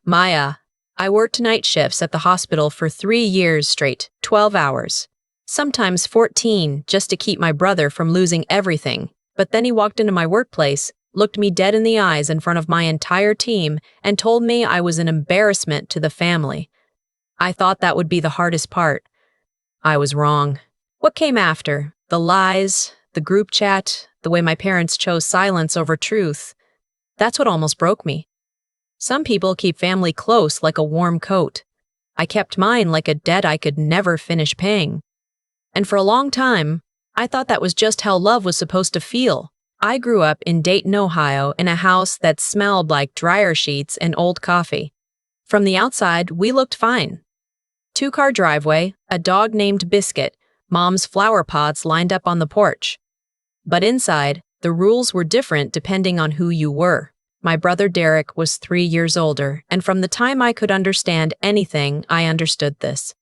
Maya, I worked night shifts at the hospital for 3 years straight, 12 hours. Sometimes 14, just to keep my brother from losing everything. But then he walked into my workplace, looked me dead in the eyes in front of my entire team, and told me I was an embarrassment to the family. I thought that would be the hardest part. I was wrong. What came after? The lies, the group chat, the way my parents chose silence over truth. That's what almost broke me. Some people keep family close like a warm coat. I kept mine like a debt I could never finish paying. And for a long time, I thought that was just how love was supposed to feel. I grew up in Dayton, Ohio, in a house that smelled like dryer sheets and old coffee. From the outside, we looked fine. Two-car driveway, a dog named Biscuit, Mom's flower pots lined up on the porch. But inside, the rules were different depending on who you were. My brother Derek was 3 years older, and from the time I could understand anything, I understood this.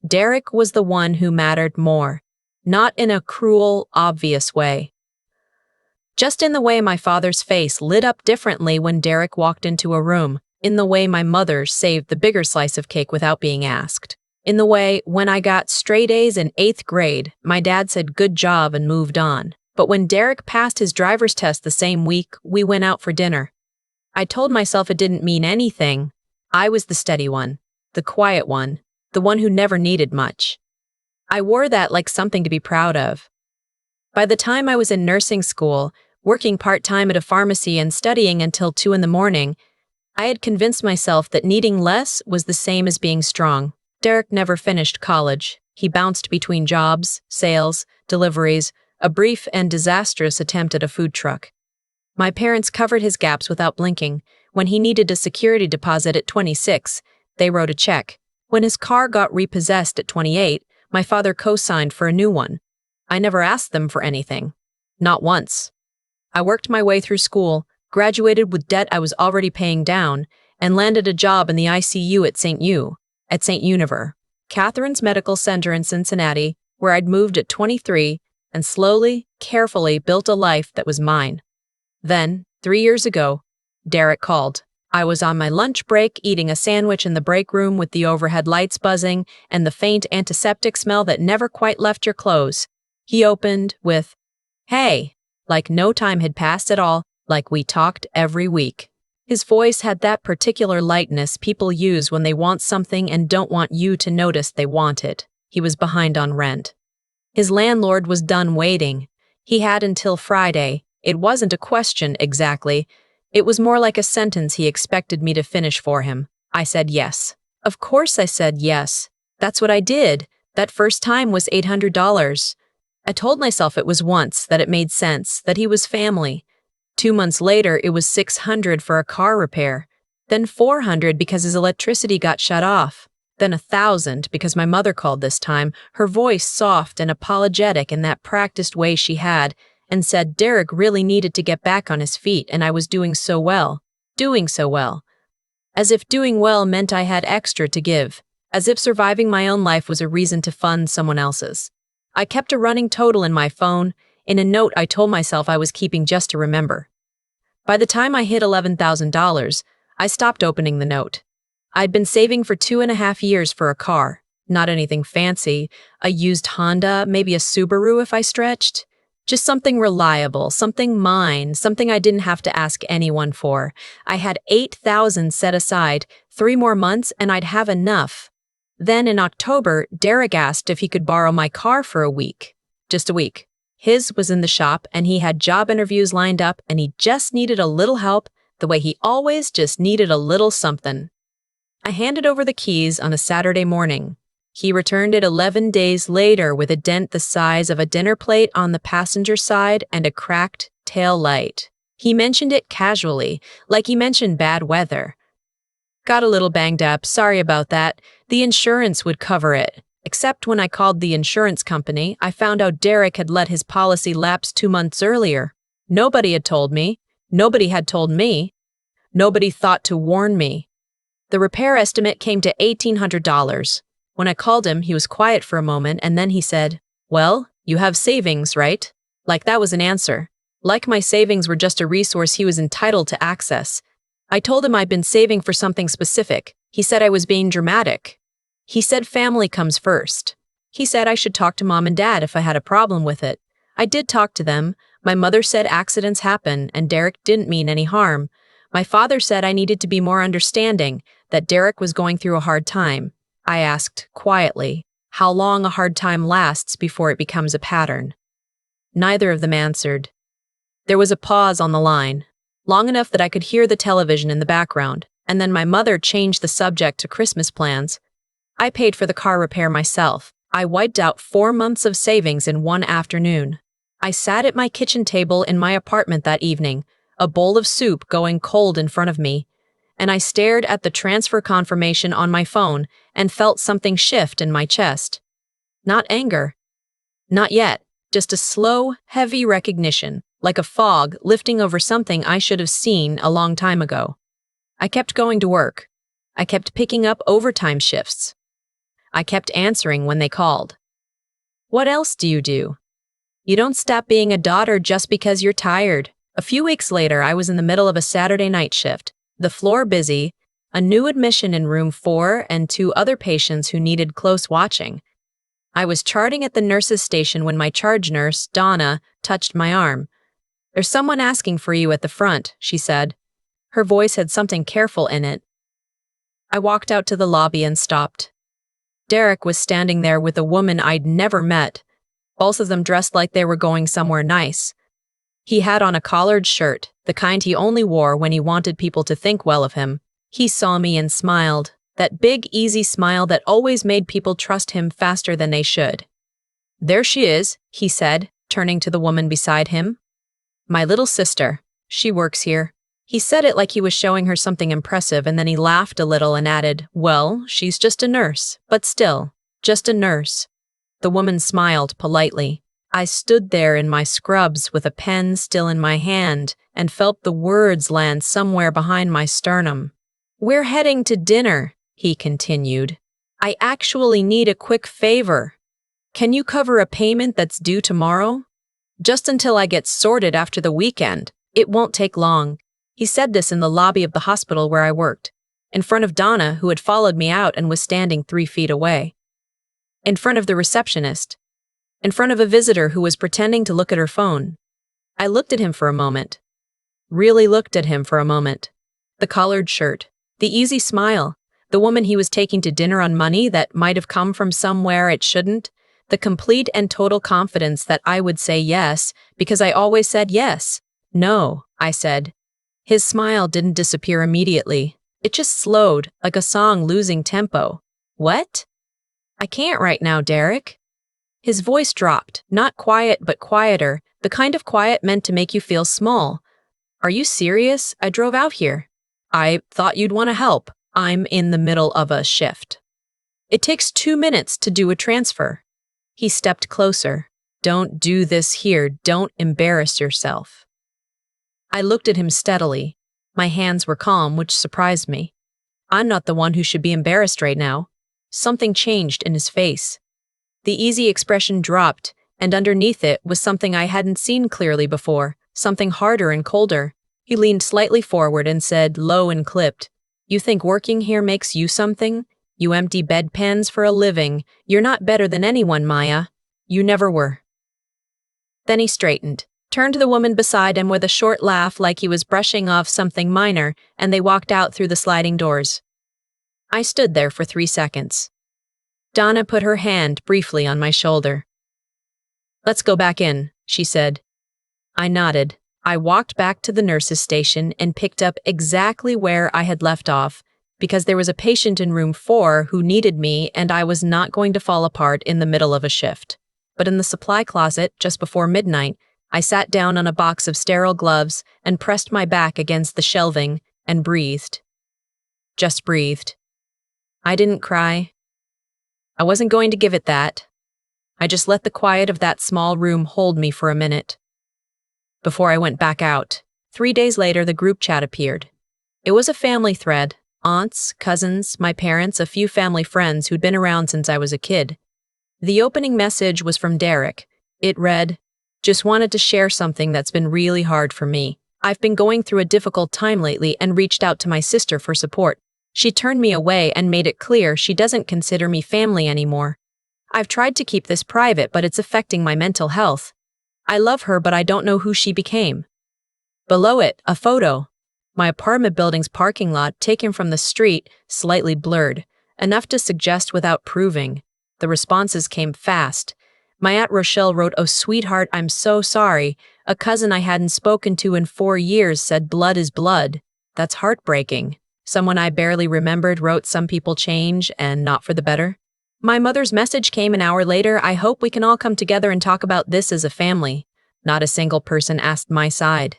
Derek was the one who mattered more, not in a cruel, obvious way. Just in the way my father's face lit up differently when Derek walked into a room, in the way my mother saved the bigger slice of cake without being asked, in the way when I got straight A's in 8th grade, my dad said good job and moved on. But when Derek passed his driver's test the same week, we went out for dinner. I told myself it didn't mean anything. I was the steady one, the quiet one, the one who never needed much. I wore that like something to be proud of. By the time I was in nursing school, working part-time at a pharmacy and studying until 2 in the morning, I had convinced myself that needing less was the same as being strong. Derek never finished college. He bounced between jobs, sales, deliveries, a brief and disastrous attempt at a food truck. My parents covered his gaps without blinking. When he needed a security deposit at 26, they wrote a check. When his car got repossessed at 28, my father co-signed for a new one. I never asked them for anything. Not once. I worked my way through school, graduated with debt I was already paying down, and landed a job in the ICU at St. Univer, Catherine's Medical Center in Cincinnati, where I'd moved at 23 and slowly, carefully built a life that was mine. Then, 3 years ago, Derek called. I was on my lunch break eating a sandwich in the break room with the overhead lights buzzing and the faint antiseptic smell that never quite left your clothes. He opened with, "Hey," like no time had passed at all, like we talked every week. His voice had that particular lightness people use when they want something and don't want you to notice they want it. He was behind on rent. His landlord was done waiting. He had until Friday. It wasn't a question, exactly. It was more like a sentence he expected me to finish for him. I said yes. Of course I said yes. That's what I did. That first time was $800. I told myself it was once, that it made sense, that he was family. 2 months later, it was $600 for a car repair. Then $400 because his electricity got shut off. Then $1,000 because my mother called this time, her voice soft and apologetic in that practiced way she had, and said Derek really needed to get back on his feet and I was doing so well. As if doing well meant I had extra to give. As if surviving my own life was a reason to fund someone else's. I kept a running total in my phone, in a note I told myself I was keeping just to remember. By the time I hit $11,000, I stopped opening the note. I'd been saving for 2.5 years for a car. Not anything fancy, a used Honda, maybe a Subaru if I stretched. Just something reliable, something mine, something I didn't have to ask anyone for. I had $8,000 set aside, 3 more months, and I'd have enough. Then in October, Derek asked if he could borrow my car for a week. Just a week. His was in the shop, and he had job interviews lined up, and he just needed a little help, the way he always just needed a little something. I handed over the keys on a Saturday morning. He returned it 11 days later with a dent the size of a dinner plate on the passenger side and a cracked tail light. He mentioned it casually, like he mentioned bad weather. Got a little banged up, sorry about that. The insurance would cover it. Except when I called the insurance company, I found out Derek had let his policy lapse 2 months earlier. Nobody had told me. Nobody had told me. Nobody thought to warn me. The repair estimate came to $1,800. When I called him, he was quiet for a moment, and then he said, "Well, you have savings, right?" Like that was an answer. Like my savings were just a resource he was entitled to access. I told him I'd been saving for something specific. He said I was being dramatic. He said family comes first. He said I should talk to mom and dad if I had a problem with it. I did talk to them. My mother said accidents happen and Derek didn't mean any harm. My father said I needed to be more understanding, that Derek was going through a hard time. I asked, quietly, how long a hard time lasts before it becomes a pattern. Neither of them answered. There was a pause on the line, long enough that I could hear the television in the background, and then my mother changed the subject to Christmas plans. I paid for the car repair myself. I wiped out 4 months of savings in one afternoon. I sat at my kitchen table in my apartment that evening, a bowl of soup going cold in front of me, and I stared at the transfer confirmation on my phone and felt something shift in my chest. Not anger. Not yet. Just a slow, heavy recognition, like a fog lifting over something I should have seen a long time ago. I kept going to work. I kept picking up overtime shifts. I kept answering when they called. What else do? You don't stop being a daughter just because you're tired. A few weeks later, I was in the middle of a Saturday night shift, the floor busy, a new admission in room 4 and 2 other patients who needed close watching. I was charting at the nurse's station when my charge nurse, Donna, touched my arm. There's someone asking for you at the front, she said. Her voice had something careful in it. I walked out to the lobby and stopped. Derek was standing there with a woman I'd never met, both of them dressed like they were going somewhere nice. He had on a collared shirt, the kind he only wore when he wanted people to think well of him. He saw me and smiled, that big, easy smile that always made people trust him faster than they should. There she is, he said, turning to the woman beside him. My little sister. She works here. He said it like he was showing her something impressive, and then he laughed a little and added, well, she's just a nurse, but still, just a nurse. The woman smiled politely. I stood there in my scrubs with a pen still in my hand and felt the words land somewhere behind my sternum. We're heading to dinner, he continued. I actually need a quick favor. Can you cover a payment that's due tomorrow? Just until I get sorted after the weekend. It won't take long. He said this in the lobby of the hospital where I worked, in front of Donna, who had followed me out and was standing 3 feet away. In front of the receptionist. In front of a visitor who was pretending to look at her phone. I looked at him for a moment. Really looked at him for a moment. The collared shirt. The easy smile. The woman he was taking to dinner on money that might have come from somewhere it shouldn't. The complete and total confidence that I would say yes, because I always said yes. No, I said. His smile didn't disappear immediately. It just slowed, like a song losing tempo. What? I can't right now, Derek. His voice dropped, not quiet but quieter, the kind of quiet meant to make you feel small. Are you serious? I drove out here. I thought you'd want to help. I'm in the middle of a shift. It takes 2 minutes to do a transfer. He stepped closer. Don't do this here. Don't embarrass yourself. I looked at him steadily. My hands were calm, which surprised me. I'm not the one who should be embarrassed right now. Something changed in his face. The easy expression dropped, and underneath it was something I hadn't seen clearly before, something harder and colder. He leaned slightly forward and said, low and clipped, You think working here makes you something? You empty bedpans for a living. You're not better than anyone, Maya. You never were. Then he straightened, turned to the woman beside him with a short laugh like he was brushing off something minor, and they walked out through the sliding doors. I stood there for 3 seconds. Donna put her hand briefly on my shoulder. Let's go back in, she said. I nodded. I walked back to the nurse's station and picked up exactly where I had left off, because there was a patient in room 4 who needed me and I was not going to fall apart in the middle of a shift. But in the supply closet, just before midnight, I sat down on a box of sterile gloves and pressed my back against the shelving and breathed. Just breathed. I didn't cry. I wasn't going to give it that. I just let the quiet of that small room hold me for a minute. Before I went back out, 3 days later the group chat appeared. It was a family thread, aunts, cousins, my parents, a few family friends who'd been around since I was a kid. The opening message was from Derek. It read, Just wanted to share something that's been really hard for me. I've been going through a difficult time lately and reached out to my sister for support. She turned me away and made it clear she doesn't consider me family anymore. I've tried to keep this private, but it's affecting my mental health. I love her, but I don't know who she became. Below it, a photo. My apartment building's parking lot taken from the street, slightly blurred, enough to suggest without proving. The responses came fast. My Aunt Rochelle wrote, "Oh, sweetheart, I'm so sorry. A cousin I hadn't spoken to in 4 years said blood is blood. That's heartbreaking." Someone I barely remembered wrote, "Some people change, and not for the better." My mother's message came an hour later. "I hope we can all come together and talk about this as a family." Not a single person asked my side.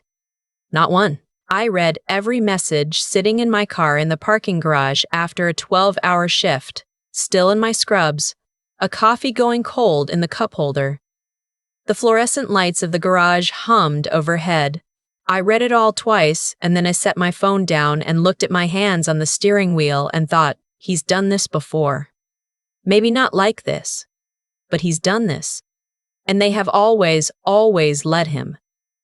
Not one. I read every message sitting in my car in the parking garage after a 12-hour shift, still in my scrubs, a coffee going cold in the cup holder. The fluorescent lights of the garage hummed overhead. I read it all twice, and then I set my phone down and looked at my hands on the steering wheel and thought, he's done this before. Maybe not like this, but he's done this. And they have always, always let him.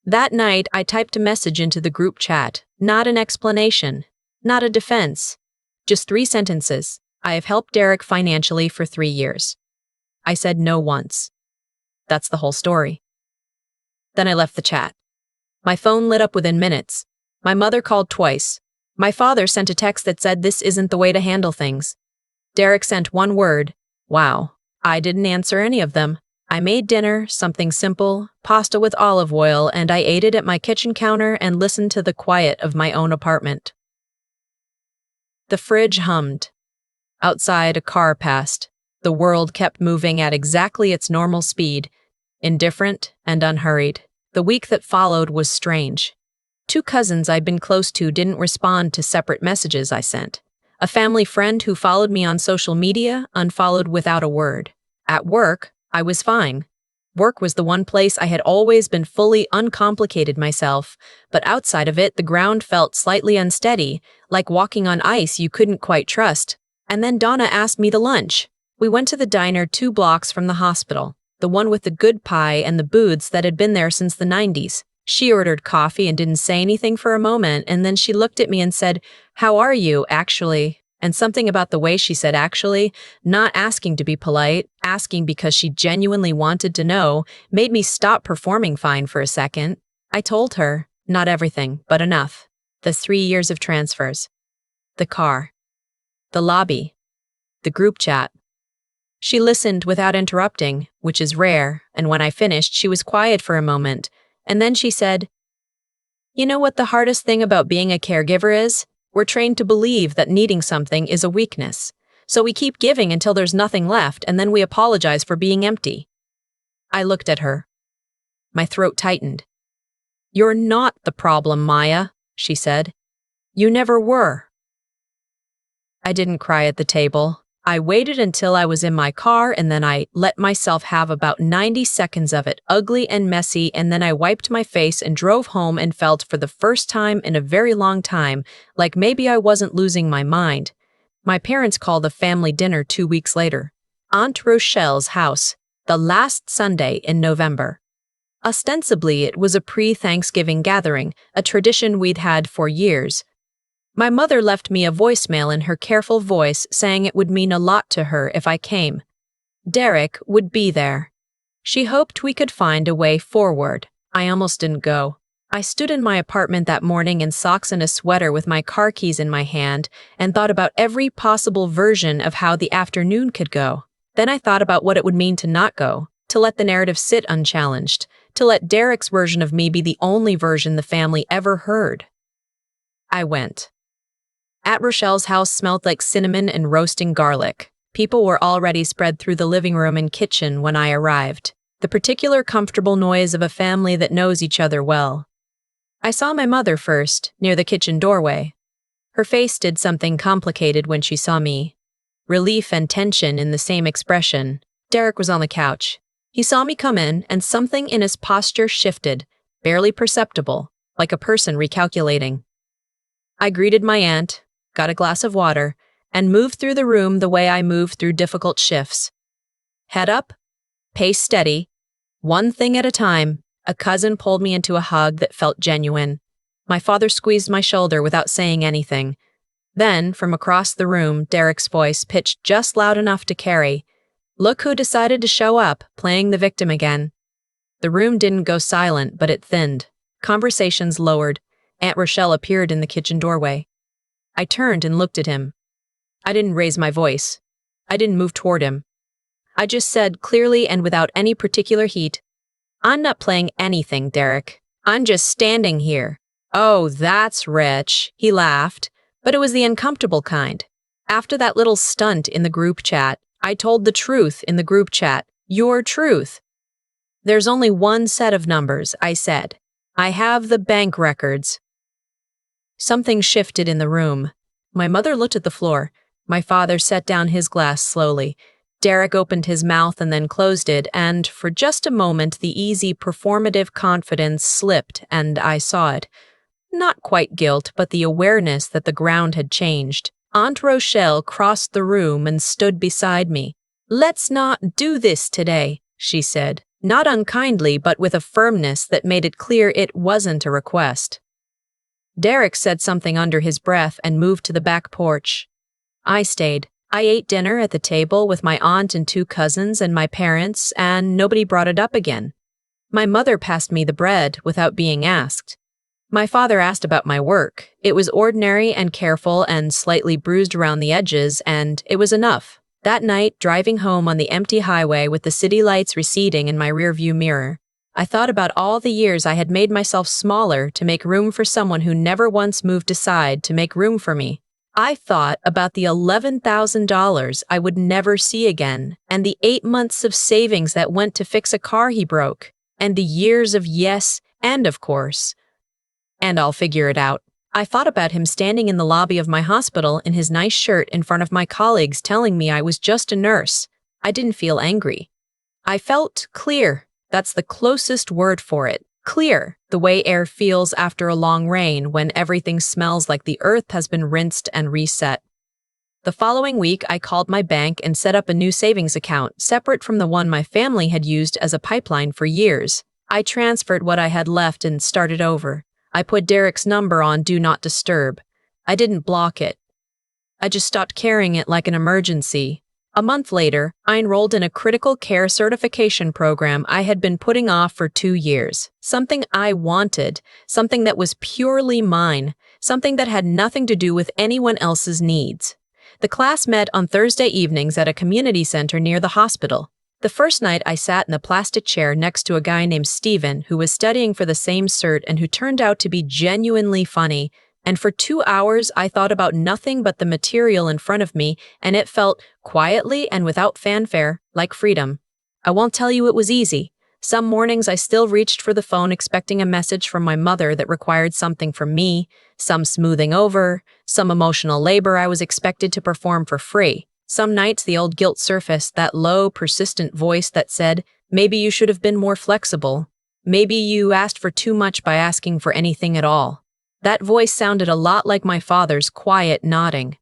That night, I typed a message into the group chat, not an explanation, not a defense, just 3 sentences. I have helped Derek financially for 3 years. I said no once. That's the whole story. Then I left the chat. My phone lit up within minutes. My mother called twice. My father sent a text that said this isn't the way to handle things. Derek sent one word, "Wow." I didn't answer any of them. I made dinner, something simple, pasta with olive oil, and I ate it at my kitchen counter and listened to the quiet of my own apartment. The fridge hummed. Outside, a car passed. The world kept moving at exactly its normal speed, indifferent and unhurried. The week that followed was strange. 2 cousins I'd been close to didn't respond to separate messages I sent. A family friend who followed me on social media unfollowed without a word. At work, I was fine. Work was the one place I had always been fully uncomplicated myself, but outside of it, the ground felt slightly unsteady, like walking on ice you couldn't quite trust. And then Donna asked me to lunch. We went to the diner 2 blocks from the hospital, the one with the good pie and the booths that had been there since the 90s. She ordered coffee and didn't say anything for a moment, and then she looked at me and said, "How are you, actually?" And something about the way she said actually, not asking to be polite, asking because she genuinely wanted to know, made me stop performing fine for a second. I told her, not everything, but enough. The 3 years of transfers. The car. The lobby. The group chat. She listened without interrupting, which is rare, and when I finished, she was quiet for a moment, and then she said, "You know what the hardest thing about being a caregiver is? We're trained to believe that needing something is a weakness. So we keep giving until there's nothing left, and then we apologize for being empty." I looked at her. My throat tightened. "You're not the problem, Maya," she said. "You never were." I didn't cry at the table. I waited until I was in my car, and then I let myself have about 90 seconds of it, ugly and messy, and then I wiped my face and drove home and felt for the first time in a very long time like maybe I wasn't losing my mind. My parents called a family dinner 2 weeks later. Aunt Rochelle's house, the last Sunday in November. Ostensibly, it was a pre-Thanksgiving gathering, a tradition we'd had for years. My mother left me a voicemail in her careful voice saying it would mean a lot to her if I came. Derek would be there. She hoped we could find a way forward. I almost didn't go. I stood in my apartment that morning in socks and a sweater with my car keys in my hand and thought about every possible version of how the afternoon could go. Then I thought about what it would mean to not go, to let the narrative sit unchallenged, to let Derek's version of me be the only version the family ever heard. I went. Aunt Rochelle's house smelled like cinnamon and roasting garlic. People were already spread through the living room and kitchen when I arrived, the particular comfortable noise of a family that knows each other well. I saw my mother first, near the kitchen doorway. Her face did something complicated when she saw me. Relief and tension in the same expression. Derek was on the couch. He saw me come in, and something in his posture shifted, barely perceptible, like a person recalculating. I greeted my aunt, got a glass of water, and moved through the room the way I moved through difficult shifts. Head up, pace steady, one thing at a time. A cousin pulled me into a hug that felt genuine. My father squeezed my shoulder without saying anything. Then, from across the room, Derek's voice pitched just loud enough to carry. "Look who decided to show up, playing the victim again." The room didn't go silent, but it thinned. Conversations lowered. Aunt Rochelle appeared in the kitchen doorway. I turned and looked at him. I didn't raise my voice. I didn't move toward him. I just said, clearly and without any particular heat, "I'm not playing anything, Derek. I'm just standing here." "Oh, that's rich," he laughed, but it was the uncomfortable kind. After that little stunt in the group chat, I told the truth in the group chat. Your truth. "There's only one set of numbers," I said. "I have the bank records." Something shifted in the room. My mother looked at the floor. My father set down his glass slowly. Derek opened his mouth and then closed it, and for just a moment the easy, performative confidence slipped, and I saw it. Not quite guilt, but the awareness that the ground had changed. Aunt Rochelle crossed the room and stood beside me. "Let's not do this today," she said, not unkindly, but with a firmness that made it clear it wasn't a request. Derek said something under his breath and moved to the back porch. I stayed. I ate dinner at the table with my aunt and 2 cousins and my parents, and nobody brought it up again. My mother passed me the bread without being asked. My father asked about my work. It was ordinary and careful and slightly bruised around the edges, and it was enough. That night, driving home on the empty highway with the city lights receding in my rearview mirror, I thought about all the years I had made myself smaller to make room for someone who never once moved aside to make room for me. I thought about the $11,000 I would never see again, and the 8 months of savings that went to fix a car he broke, and the years of yes and of course. And I'll figure it out. I thought about him standing in the lobby of my hospital in his nice shirt in front of my colleagues telling me I was just a nurse. I didn't feel angry. I felt clear. That's the closest word for it. Clear, the way air feels after a long rain when everything smells like the earth has been rinsed and reset. The following week, I called my bank and set up a new savings account, separate from the one my family had used as a pipeline for years. I transferred what I had left and started over. I put Derek's number on Do Not Disturb. I didn't block it. I just stopped carrying it like an emergency. A month later, I enrolled in a critical care certification program I had been putting off for 2 years. Something I wanted, something that was purely mine, something that had nothing to do with anyone else's needs. The class met on Thursday evenings at a community center near the hospital. The first night I sat in the plastic chair next to a guy named Steven who was studying for the same cert and who turned out to be genuinely funny. And for 2 hours, I thought about nothing but the material in front of me, and it felt, quietly and without fanfare, like freedom. I won't tell you it was easy. Some mornings I still reached for the phone expecting a message from my mother that required something from me, some smoothing over, some emotional labor I was expected to perform for free. Some nights the old guilt surfaced, that low, persistent voice that said, "Maybe you should have been more flexible. Maybe you asked for too much by asking for anything at all." That voice sounded a lot like my father's quiet nodding.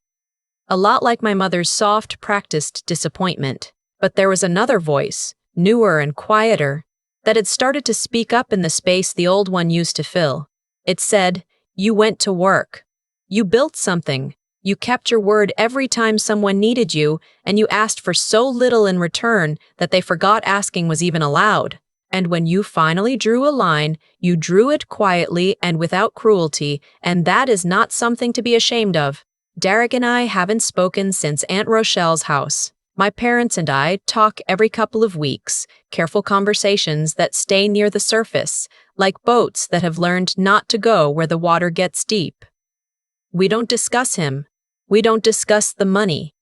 A lot like my mother's soft, practiced disappointment. But there was another voice, newer and quieter, that had started to speak up in the space the old one used to fill. It said, "You went to work. You built something. You kept your word every time someone needed you, and you asked for so little in return that they forgot asking was even allowed. And when you finally drew a line, you drew it quietly and without cruelty, and that is not something to be ashamed of." Derek and I haven't spoken since Aunt Rochelle's house. My parents and I talk every couple of weeks, careful conversations that stay near the surface, like boats that have learned not to go where the water gets deep. We don't discuss him. We don't discuss the money.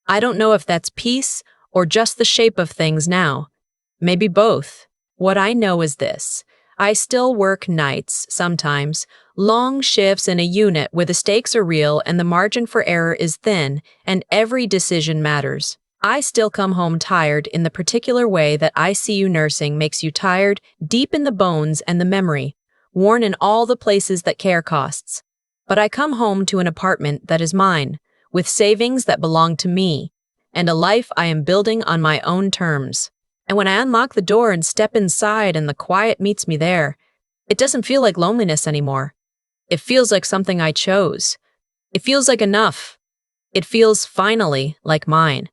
I don't know if that's peace or just the shape of things now. Maybe both. What I know is this. I still work nights, sometimes, long shifts in a unit where the stakes are real and the margin for error is thin, and every decision matters. I still come home tired in the particular way that ICU nursing makes you tired, deep in the bones and the memory, worn in all the places that care costs. But I come home to an apartment that is mine, with savings that belong to me, and a life I am building on my own terms. And when I unlock the door and step inside and the quiet meets me there, it doesn't feel like loneliness anymore. It feels like something I chose. It feels like enough. It feels finally like mine.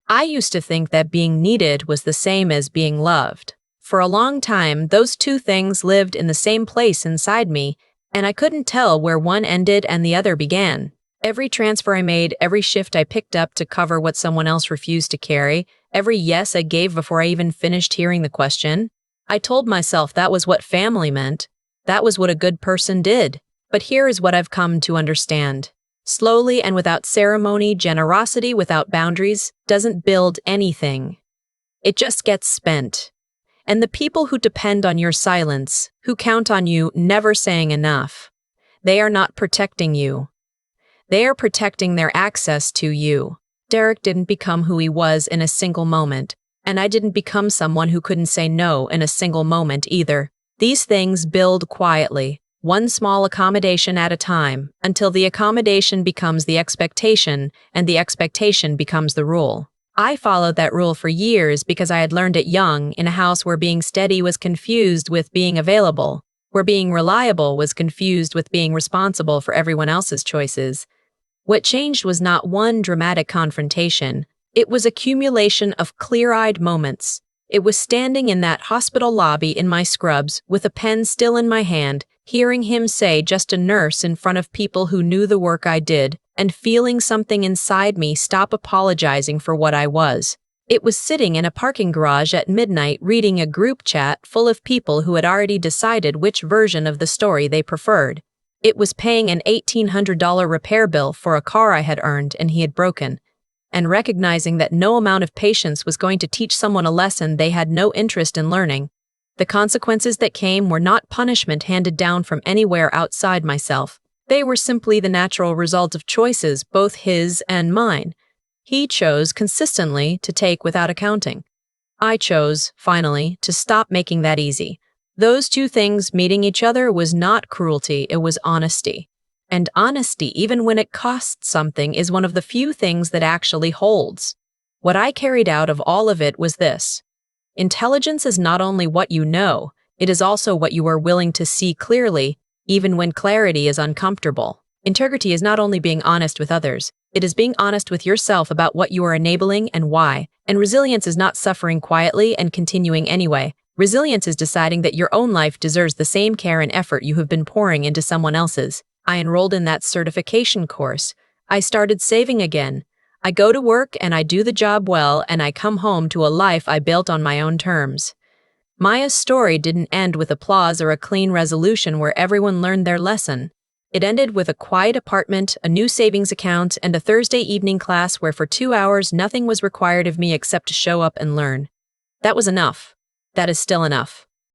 I used to think that being needed was the same as being loved. For a long time, those two things lived in the same place inside me, and I couldn't tell where one ended and the other began. Every transfer I made, every shift I picked up to cover what someone else refused to carry, every yes I gave before I even finished hearing the question, I told myself that was what family meant. That was what a good person did. But here is what I've come to understand. Slowly and without ceremony, generosity without boundaries doesn't build anything. It just gets spent. And the people who depend on your silence, who count on you never saying enough, they are not protecting you. They are protecting their access to you. Derek didn't become who he was in a single moment, and I didn't become someone who couldn't say no in a single moment either. These things build quietly, one small accommodation at a time, until the accommodation becomes the expectation, and the expectation becomes the rule. I followed that rule for years because I had learned it young in a house where being steady was confused with being available, where being reliable was confused with being responsible for everyone else's choices. What changed was not one dramatic confrontation. It was accumulation of clear-eyed moments. It was standing in that hospital lobby in my scrubs, with a pen still in my hand, hearing him say just a nurse in front of people who knew the work I did, and feeling something inside me stop apologizing for what I was. It was sitting in a parking garage at midnight reading a group chat full of people who had already decided which version of the story they preferred. It was paying an $1,800 repair bill for a car I had earned and he had broken, and recognizing that no amount of patience was going to teach someone a lesson they had no interest in learning. The consequences that came were not punishment handed down from anywhere outside myself. They were simply the natural result of choices, both his and mine. He chose consistently to take without accounting. I chose, finally, to stop making that easy. Those two things meeting each other was not cruelty, it was honesty. And honesty, even when it costs something, is one of the few things that actually holds. What I carried out of all of it was this. Intelligence is not only what you know, it is also what you are willing to see clearly, even when clarity is uncomfortable. Integrity is not only being honest with others, it is being honest with yourself about what you are enabling and why. And resilience is not suffering quietly and continuing anyway. Resilience is deciding that your own life deserves the same care and effort you have been pouring into someone else's. I enrolled in that certification course. I started saving again. I go to work and I do the job well, and I come home to a life I built on my own terms. Maya's story didn't end with applause or a clean resolution where everyone learned their lesson. It ended with a quiet apartment, a new savings account, and a Thursday evening class where for 2 hours nothing was required of me except to show up and learn. That was enough. That is still enough.